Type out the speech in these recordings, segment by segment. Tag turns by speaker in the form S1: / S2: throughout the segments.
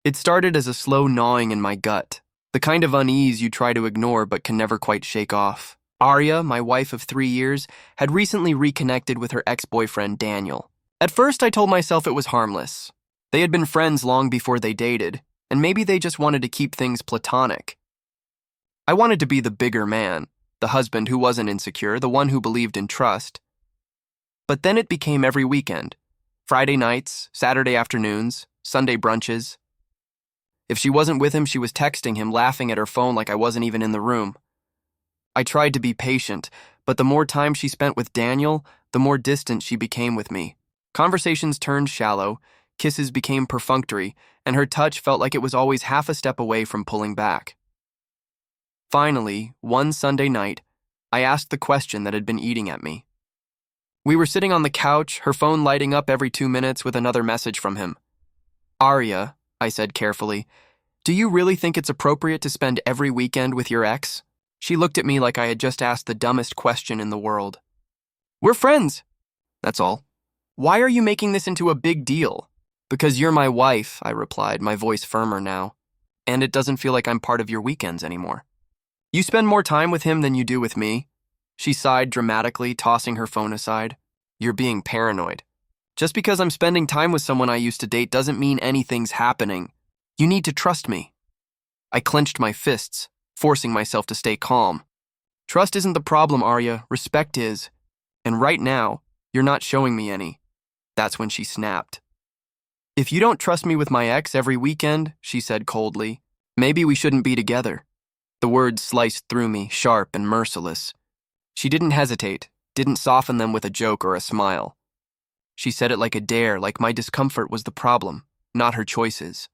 S1: It started as a slow gnawing in my gut, the kind of unease you try to ignore but can never quite shake off. Arya, my wife of 3 years, had recently reconnected with her ex-boyfriend Daniel. At first, I told myself it was harmless. They had been friends long before they dated, and maybe they just wanted to keep things platonic. I wanted to be the bigger man, the husband who wasn't insecure, the one who believed in trust. But then it became every weekend. Friday nights, Saturday afternoons, Sunday brunches. If she wasn't with him, she was texting him, laughing at her phone like I wasn't even in the room. I tried to be patient, but the more time she spent with Daniel, the more distant she became with me. Conversations turned shallow, kisses became perfunctory, and her touch felt like it was always half a step away from pulling back. Finally, one Sunday night, I asked the question that had been eating at me. We were sitting on the couch, her phone lighting up every 2 minutes with another message from him. "Arya," I said carefully, "do you really think it's appropriate to spend every weekend with your ex?" She looked at me like I had just asked the dumbest question in the world. "We're friends. That's all." "Why are you making this into a big deal?" "Because you're my wife," I replied, my voice firmer now. "And it doesn't feel like I'm part of your weekends anymore." "You spend more time with him than you do with me." She sighed dramatically, tossing her phone aside. "You're being paranoid. Just because I'm spending time with someone I used to date doesn't mean anything's happening. You need to trust me." I clenched my fists, forcing myself to stay calm. "Trust isn't the problem, Arya. Respect is. And right now, you're not showing me any." That's when she snapped. "If you don't trust me with my ex every weekend," she said coldly, "maybe we shouldn't be together." The words sliced through me, sharp and merciless. She didn't hesitate, didn't soften them with a joke or a smile. She said it like a dare, like my discomfort was the problem, not her choices.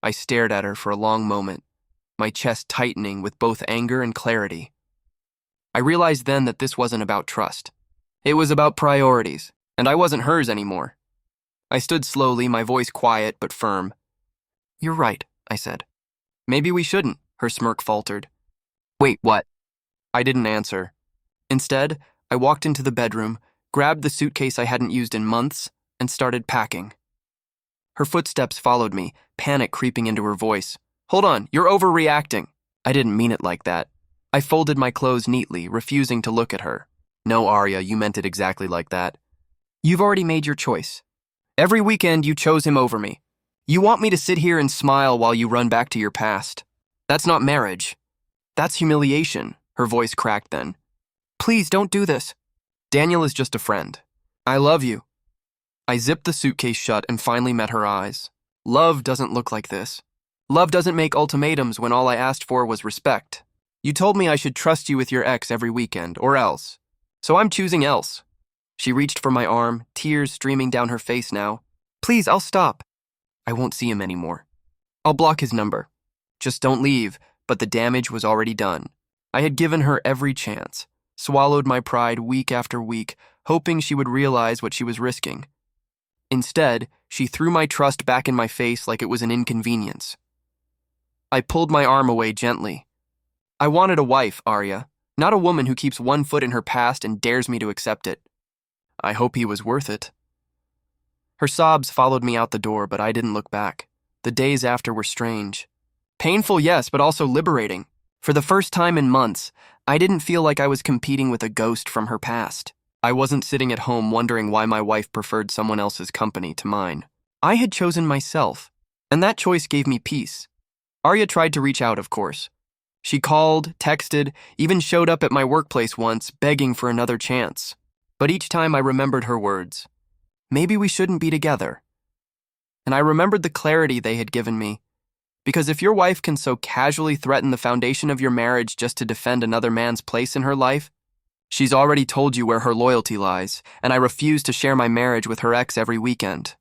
S1: I stared at her for a long moment, my chest tightening with both anger and clarity. I realized then that this wasn't about trust. It was about priorities, and I wasn't hers anymore. I stood slowly, my voice quiet but firm. "You're right," I said. "Maybe we shouldn't," her smirk faltered. "Wait, what?" I didn't answer. Instead, I walked into the bedroom, grabbed the suitcase I hadn't used in months, and started packing. Her footsteps followed me, panic creeping into her voice. "Hold on, you're overreacting." I didn't mean it like that. I folded my clothes neatly, refusing to look at her. "No, Arya, you meant it exactly like that. You've already made your choice. Every weekend you chose him over me. You want me to sit here and smile while you run back to your past. That's not marriage. That's humiliation," her voice cracked then. "Please don't do this. Daniel is just a friend. I love you." I zipped the suitcase shut and finally met her eyes. "Love doesn't look like this. Love doesn't make ultimatums when all I asked for was respect. You told me I should trust you with your ex every weekend, or else. So I'm choosing else." She reached for my arm, tears streaming down her face now. "Please, I'll stop. I won't see him anymore. I'll block his number. Just don't leave," but the damage was already done. I had given her every chance, swallowed my pride week after week, hoping she would realize what she was risking. Instead, she threw my trust back in my face like it was an inconvenience. I pulled my arm away gently. "I wanted a wife, Arya, not a woman who keeps one foot in her past and dares me to accept it." "I hope he was worth it." Her sobs followed me out the door, but I didn't look back. The days after were strange. Painful, yes, but also liberating. For the first time in months, I didn't feel like I was competing with a ghost from her past. I wasn't sitting at home wondering why my wife preferred someone else's company to mine. I had chosen myself, and that choice gave me peace. Arya tried to reach out, of course. She called, texted, even showed up at my workplace once, begging for another chance. But each time I remembered her words. Maybe we shouldn't be together. And I remembered the clarity they had given me. Because if your wife can so casually threaten the foundation of your marriage just to defend another man's place in her life, she's already told you where her loyalty lies, and I refuse to share my marriage with her ex every weekend.